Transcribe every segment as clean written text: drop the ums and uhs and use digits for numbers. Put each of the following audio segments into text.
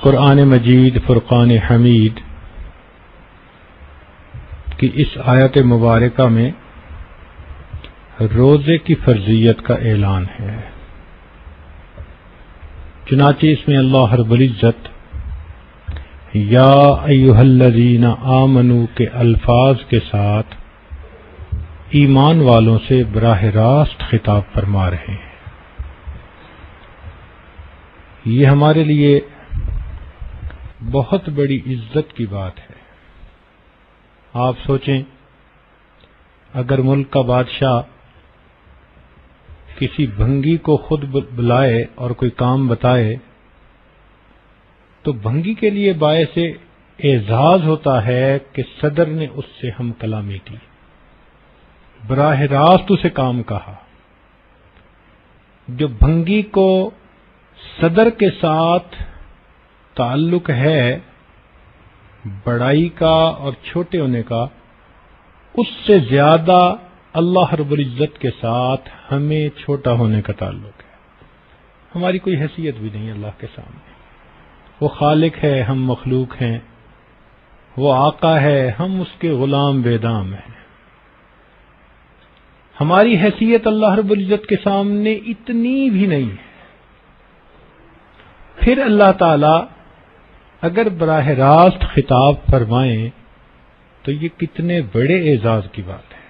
قرآن مجید فرقان حمید کی اس آیت مبارکہ میں روزے کی فرضیت کا اعلان ہے۔ چنانچہ اس میں اللہ رب العزت یا ایھا الذین آمنوا کے الفاظ کے ساتھ ایمان والوں سے براہ راست خطاب فرما رہے ہیں۔ یہ ہمارے لیے بہت بڑی عزت کی بات ہے۔ آپ سوچیں، اگر ملک کا بادشاہ کسی بھنگی کو خود بلائے اور کوئی کام بتائے تو بھنگی کے لیے باعث اعزاز ہوتا ہے کہ صدر نے اس سے ہم کلامی کی، براہ راست اسے کام کہا۔ جو بھنگی کو صدر کے ساتھ تعلق ہے بڑائی کا اور چھوٹے ہونے کا، اس سے زیادہ اللہ رب العزت کے ساتھ ہمیں چھوٹا ہونے کا تعلق ہے۔ ہماری کوئی حیثیت بھی نہیں اللہ کے سامنے۔ وہ خالق ہے، ہم مخلوق ہیں، وہ آقا ہے، ہم اس کے غلام بے دام ہیں۔ ہماری حیثیت اللہ رب العزت کے سامنے اتنی بھی نہیں ہے۔ پھر اللہ تعالی اگر براہ راست خطاب فرمائیں تو یہ کتنے بڑے اعزاز کی بات ہے۔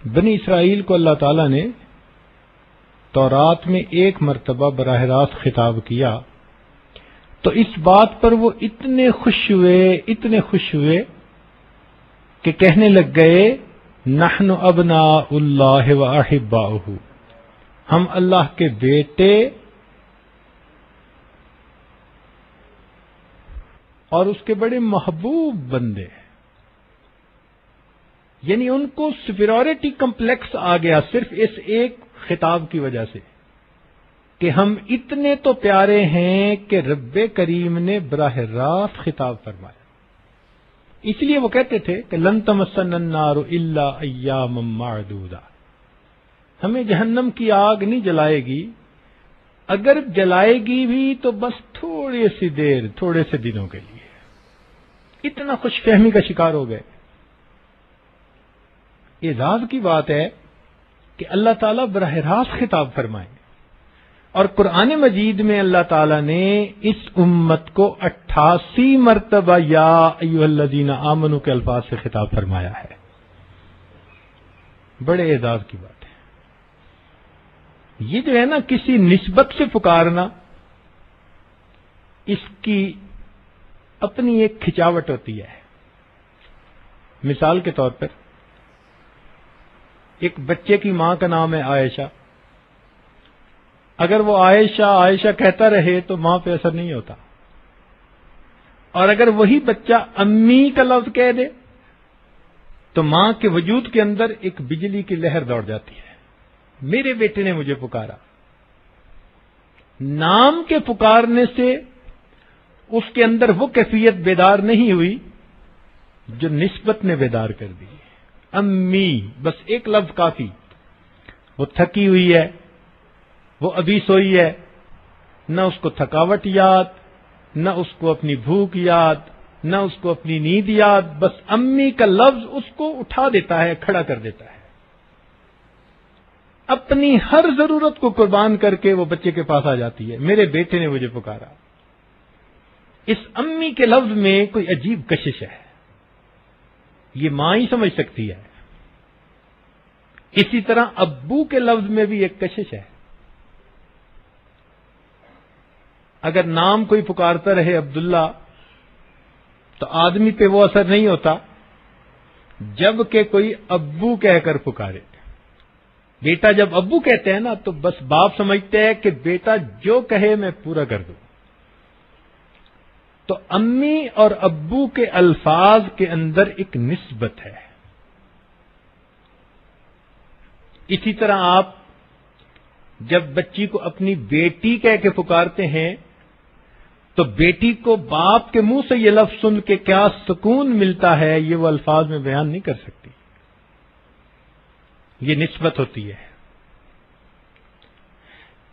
بنی اسرائیل کو اللہ تعالیٰ نے تورات میں ایک مرتبہ براہ راست خطاب کیا تو اس بات پر وہ اتنے خوش ہوئے کہ کہنے لگ گئے نحن ابناء اللہ و احباؤہ، ہم اللہ کے بیٹے اور اس کے بڑے محبوب بندے۔ یعنی ان کو سپیریورٹی کمپلیکس آ گیا صرف اس ایک خطاب کی وجہ سے کہ ہم اتنے تو پیارے ہیں کہ رب کریم نے براہ راست خطاب فرمایا۔ اس لیے وہ کہتے تھے کہ لن تمسنا النار الا ایاما معدودہ، ہمیں جہنم کی آگ نہیں جلائے گی، اگر جلائے گی بھی تو بس تھوڑی سی دیر، تھوڑے سے دنوں کے لیے۔ اتنا خوش فہمی کا شکار ہو گئے۔ اعزاز کی بات ہے کہ اللہ تعالیٰ براہ راست خطاب فرمائے، اور قرآن مجید میں اللہ تعالیٰ نے اس امت کو 88 مرتبہ یا ایھا الذین آمنوا کے الفاظ سے خطاب فرمایا ہے۔ بڑے اعزاز کی بات ہے۔ یہ جو ہے نا کسی نسبت سے پکارنا، اس کی اپنی ایک کھچاوٹ ہوتی ہے۔ مثال کے طور پر ایک بچے کی ماں کا نام ہے عائشہ، اگر وہ عائشہ عائشہ کہتا رہے تو ماں پہ اثر نہیں ہوتا، اور اگر وہی بچہ امی کا لفظ کہہ دے تو ماں کے وجود کے اندر ایک بجلی کی لہر دوڑ جاتی ہے۔ میرے بیٹے نے مجھے پکارا۔ نام کے پکارنے سے اس کے اندر وہ کیفیت بیدار نہیں ہوئی جو نسبت نے بیدار کر دی۔ امی، بس ایک لفظ کافی۔ وہ تھکی ہوئی ہے، وہ ابھی سوئی ہے، نہ اس کو تھکاوٹ یاد، نہ اس کو اپنی بھوک یاد، نہ اس کو اپنی نیند یاد، بس امی کا لفظ اس کو اٹھا دیتا ہے، کھڑا کر دیتا ہے۔ اپنی ہر ضرورت کو قربان کر کے وہ بچے کے پاس آ جاتی ہے۔ میرے بیٹے نے مجھے پکارا۔ اس امی کے لفظ میں کوئی عجیب کشش ہے، یہ ماں ہی سمجھ سکتی ہے۔ اسی طرح ابو کے لفظ میں بھی ایک کشش ہے۔ اگر نام کوئی پکارتا رہے عبداللہ تو آدمی پہ وہ اثر نہیں ہوتا جب کہ کوئی ابو کہہ کر پکارے۔ بیٹا جب ابو کہتے ہیں نا تو بس باپ سمجھتے ہیں کہ بیٹا جو کہے میں پورا کر دوں۔ تو امی اور ابو کے الفاظ کے اندر ایک نسبت ہے۔ اسی طرح آپ جب بچی کو اپنی بیٹی کہہ کے پکارتے ہیں تو بیٹی کو باپ کے منہ سے یہ لفظ سن کے کیا سکون ملتا ہے، یہ وہ الفاظ میں بیان نہیں کر سکتی۔ یہ نسبت ہوتی ہے۔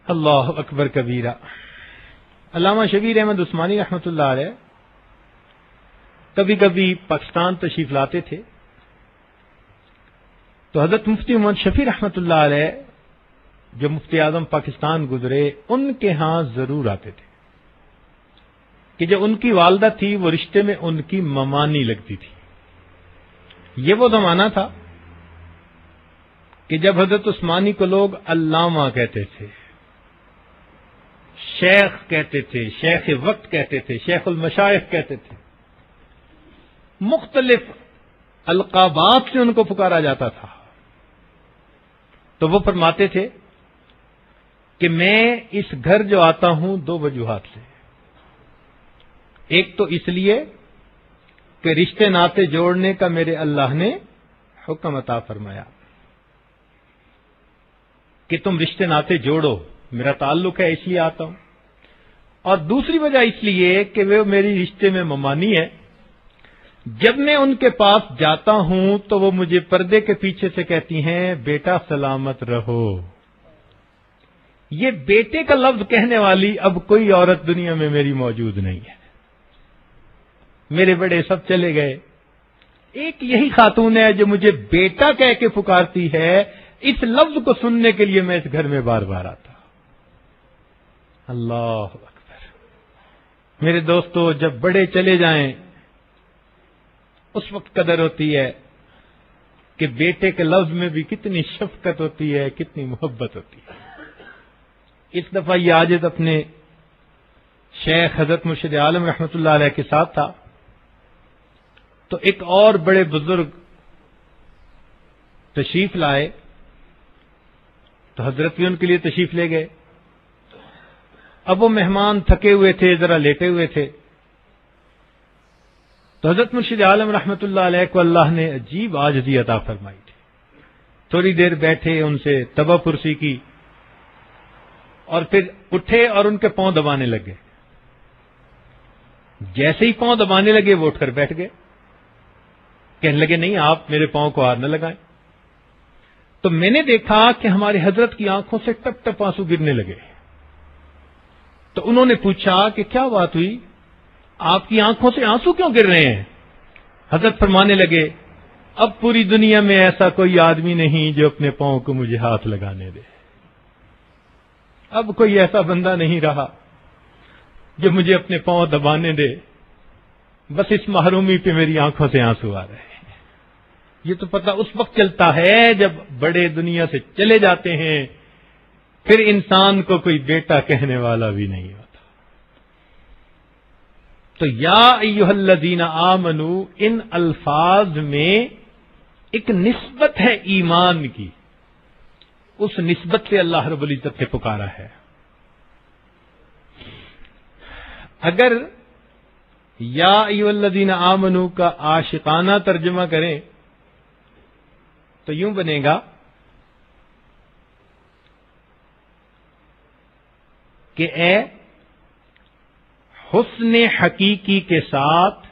اللہ اکبر کبیرہ. علامہ شبیر احمد عثمانی رحمۃ اللہ علیہ کبھی کبھی پاکستان تشریف لاتے تھے تو حضرت مفتی محمد شفیع رحمۃ اللہ علیہ جو مفتی اعظم پاکستان گزرے ان کے ہاں ضرور آتے تھے کہ جب ان کی والدہ تھی وہ رشتے میں ان کی ممانی لگتی تھی. یہ وہ زمانہ تھا کہ جب حضرت عثمانی کو لوگ علامہ کہتے تھے، شیخ کہتے تھے، شیخ وقت کہتے تھے، شیخ المشائخ کہتے تھے، مختلف القابات سے ان کو پکارا جاتا تھا. تو وہ فرماتے تھے کہ میں اس گھر جو آتا ہوں دو وجوہات سے. ایک تو اس لیے کہ رشتے ناطے جوڑنے کا میرے اللہ نے حکم عطا فرمایا کہ تم رشتے ناطے جوڑو، میرا تعلق ہے اس لیے آتا ہوں. اور دوسری وجہ اس لیے کہ وہ میری رشتے میں ممانی ہے. جب میں ان کے پاس جاتا ہوں تو وہ مجھے پردے کے پیچھے سے کہتی ہیں بیٹا سلامت رہو. یہ بیٹے کا لفظ کہنے والی اب کوئی عورت دنیا میں میری موجود نہیں ہے. میرے بڑے سب چلے گئے، ایک یہی خاتون ہے جو مجھے بیٹا کہہ کے پکارتی ہے. اس لفظ کو سننے کے لیے میں اس گھر میں بار بار آتا. اللہ اکبر. میرے دوستو، جب بڑے چلے جائیں اس وقت قدر ہوتی ہے کہ بیٹے کے لفظ میں بھی کتنی شفقت ہوتی ہے، کتنی محبت ہوتی ہے. اس دفعہ یہ عاجز اپنے شیخ حضرت مرشد عالم رحمۃ اللہ علیہ کے ساتھ تھا تو ایک اور بڑے بزرگ تشریف لائے تو حضرت بھی ان کے لیے تشریف لے گئے. اب وہ مہمان تھکے ہوئے تھے، ذرا لیٹے ہوئے تھے تو حضرت مرشد عالم رحمۃ اللہ علیہ کو اللہ نے عجیب عاجزی عطا فرمائی تھی. تھوڑی دیر بیٹھے، ان سے تبہ پرسی کی اور پھر اٹھے اور ان کے پاؤں دبانے لگے. جیسے ہی پاؤں دبانے لگے وہ اٹھ کر بیٹھ گئے. کہنے لگے نہیں، آپ میرے پاؤں کو ہاتھ نہ لگائیں. تو میں نے دیکھا کہ ہماری حضرت کی آنکھوں سے ٹپ ٹپ آنسو گرنے لگے. تو انہوں نے پوچھا کہ کیا بات ہوئی، آپ کی آنکھوں سے آنسو کیوں گر رہے ہیں؟ حضرت فرمانے لگے اب پوری دنیا میں ایسا کوئی آدمی نہیں جو اپنے پاؤں کو مجھے ہاتھ لگانے دے. اب کوئی ایسا بندہ نہیں رہا جو مجھے اپنے پاؤں دبانے دے. بس اس محرومی پہ میری آنکھوں سے آنسو آ رہے ہیں. یہ تو پتہ اس وقت چلتا ہے جب بڑے دنیا سے چلے جاتے ہیں، پھر انسان کو کوئی بیٹا کہنے والا بھی نہیں ہوتا. تو یا ایھا الذین آمنو، ان الفاظ میں ایک نسبت ہے ایمان کی. اس نسبت سے اللہ رب العزت سے پکارا ہے. اگر یا ایھا الذین آمنو کا عاشقانہ ترجمہ کریں تو یوں بنے گا کہ اے حسن حقیقی کے ساتھ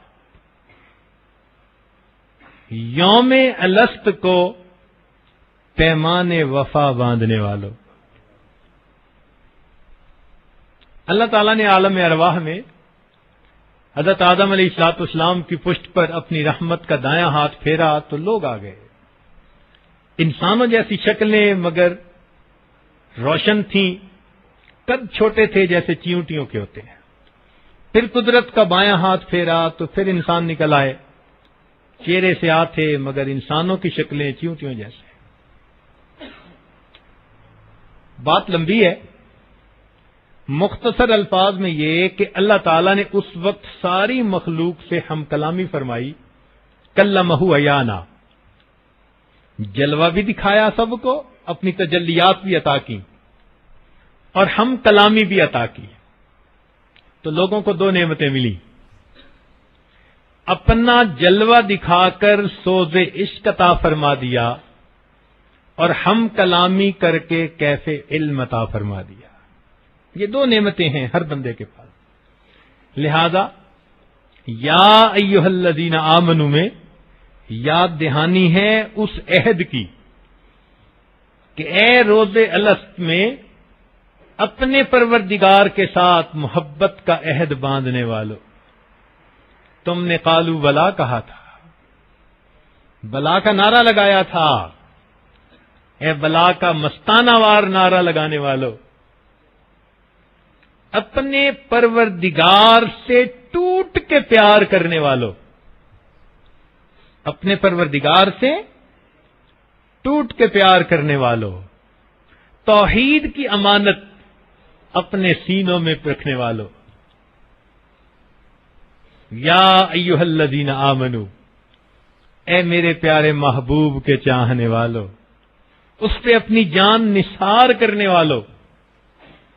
یوم الست کو پیمان وفا باندھنے والوں. اللہ تعالیٰ نے عالم ارواح میں حضرت آدم علیہ الصلوۃ والسلام کی پشت پر اپنی رحمت کا دایاں ہاتھ پھیرا تو لوگ آ گئے. انسانوں جیسی شکلیں مگر روشن تھیں، قد چھوٹے تھے جیسے چیونٹیوں کے ہوتے ہیں. پھر قدرت کا بایاں ہاتھ پھیرا تو پھر انسان نکل آئے. چہرے سے آتے مگر انسانوں کی شکلیں چیونٹیوں جیسے. بات لمبی ہے، مختصر الفاظ میں یہ کہ اللہ تعالیٰ نے اس وقت ساری مخلوق سے ہم کلامی فرمائی، کلمہ عیانا، جلوہ بھی دکھایا سب کو، اپنی تجلیات بھی عطا کی اور ہم کلامی بھی عطا کی. تو لوگوں کو دو نعمتیں ملی، اپنا جلوہ دکھا کر سوز عشق عطا فرما دیا اور ہم کلامی کر کے کیف علم عطا فرما دیا. یہ دو نعمتیں ہیں ہر بندے کے پاس. لہذا یا ایھا الذین آمنوا میں یاد دہانی ہے اس عہد کی کہ اے روز الست میں اپنے پروردگار کے ساتھ محبت کا عہد باندھنے والو، تم نے قالو بلا کہا تھا، بلا کا نعرہ لگایا تھا، اے بلا کا مستانہ وار نعرہ لگانے والو، اپنے پروردگار سے ٹوٹ کے پیار کرنے والو، اپنے پروردگار سے ٹوٹ کے پیار کرنے والو، توحید کی امانت اپنے سینوں میں رکھنے والو، یا ایھا الذین آمنو، اے میرے پیارے محبوب کے چاہنے والو، اس پہ اپنی جان نثار کرنے والو،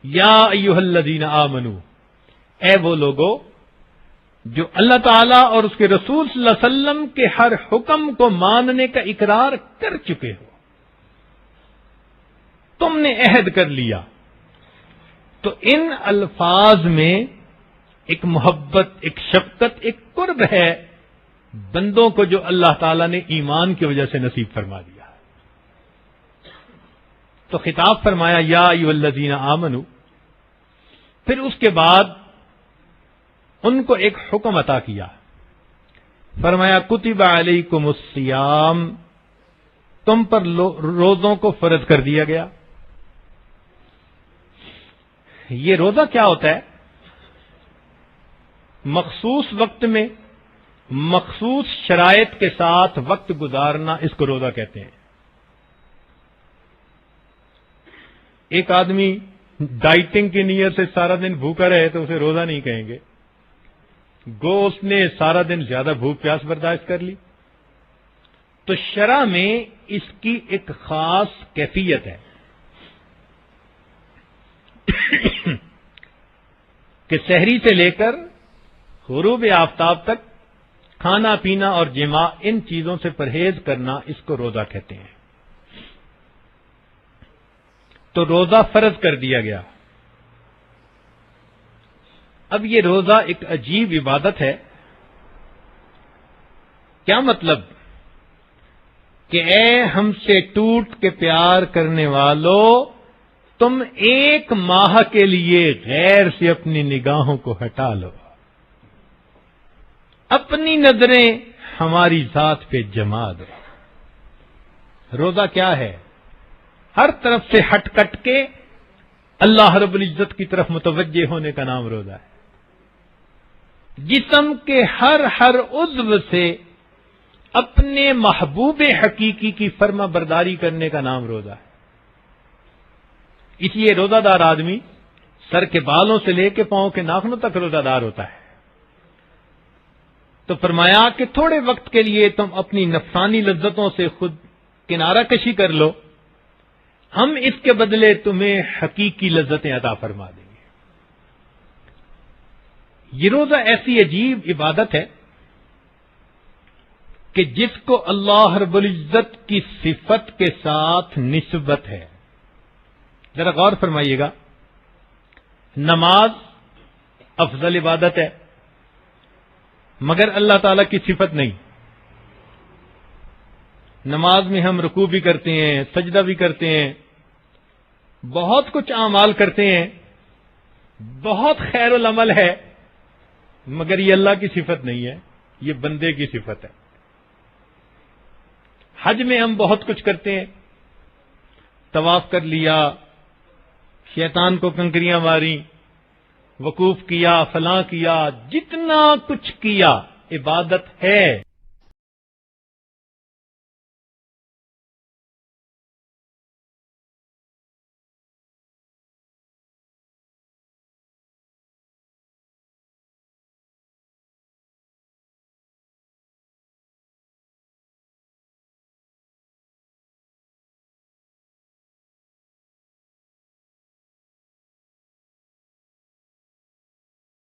یا ایھا الذین آمنو، اے وہ لوگو جو اللہ تعالیٰ اور اس کے رسول صلی اللہ علیہ وسلم کے ہر حکم کو ماننے کا اقرار کر چکے ہو، تم نے عہد کر لیا، تو ان الفاظ میں ایک محبت، ایک شفقت، ایک قرب ہے بندوں کو جو اللہ تعالیٰ نے ایمان کی وجہ سے نصیب فرما دیا۔ تو خطاب فرمایا یا ایھا الذین آمنو، پھر اس کے بعد ان کو ایک حکم عطا کیا، فرمایا کتب علیکم الصیام، تم پر روزوں کو فرض کر دیا گیا۔ یہ روزہ کیا ہوتا ہے؟ مخصوص وقت میں مخصوص شرائط کے ساتھ وقت گزارنا، اس کو روزہ کہتے ہیں۔ ایک آدمی ڈائٹنگ کی نیت سے سارا دن بھوکا رہے تو اسے روزہ نہیں کہیں گے، گو اس نے سارا دن زیادہ بھوک پیاس برداشت کر لی۔ تو شرع میں اس کی ایک خاص کیفیت ہے کہ سحری سے لے کر غروب آفتاب تک کھانا پینا اور جماع، ان چیزوں سے پرہیز کرنا، اس کو روزہ کہتے ہیں۔ تو روزہ فرض کر دیا گیا۔ اب یہ روزہ ایک عجیب عبادت ہے۔ کیا مطلب؟ کہ اے ہم سے ٹوٹ کے پیار کرنے والو، تم ایک ماہ کے لیے غیر سے اپنی نگاہوں کو ہٹا لو، اپنی نظریں ہماری ذات پہ جما دو۔ روزہ کیا ہے؟ ہر طرف سے ہٹ کٹ کے اللہ رب العزت کی طرف متوجہ ہونے کا نام روزہ ہے۔ جسم کے ہر عضو سے اپنے محبوب حقیقی کی فرما برداری کرنے کا نام روزہ ہے۔ اس لیے روزہ دار آدمی سر کے بالوں سے لے کے پاؤں کے ناخنوں تک روزہ دار ہوتا ہے۔ تو فرمایا کہ تھوڑے وقت کے لیے تم اپنی نفسانی لذتوں سے خود کنارہ کشی کر لو، ہم اس کے بدلے تمہیں حقیقی لذتیں عطا فرما دیں گے۔ یہ روزہ ایسی عجیب عبادت ہے کہ جس کو اللہ رب العزت کی صفت کے ساتھ نسبت ہے۔ ذرا غور فرمائیے گا، نماز افضل عبادت ہے مگر اللہ تعالی کی صفت نہیں۔ نماز میں ہم رکوع بھی کرتے ہیں، سجدہ بھی کرتے ہیں، بہت کچھ اعمال کرتے ہیں، بہت خیر العمل ہے، مگر یہ اللہ کی صفت نہیں ہے، یہ بندے کی صفت ہے۔ حج میں ہم بہت کچھ کرتے ہیں، طواف کر لیا، شیطان کو کنکریاں ماری، وقوف کیا، فلاں کیا، جتنا کچھ کیا عبادت ہے،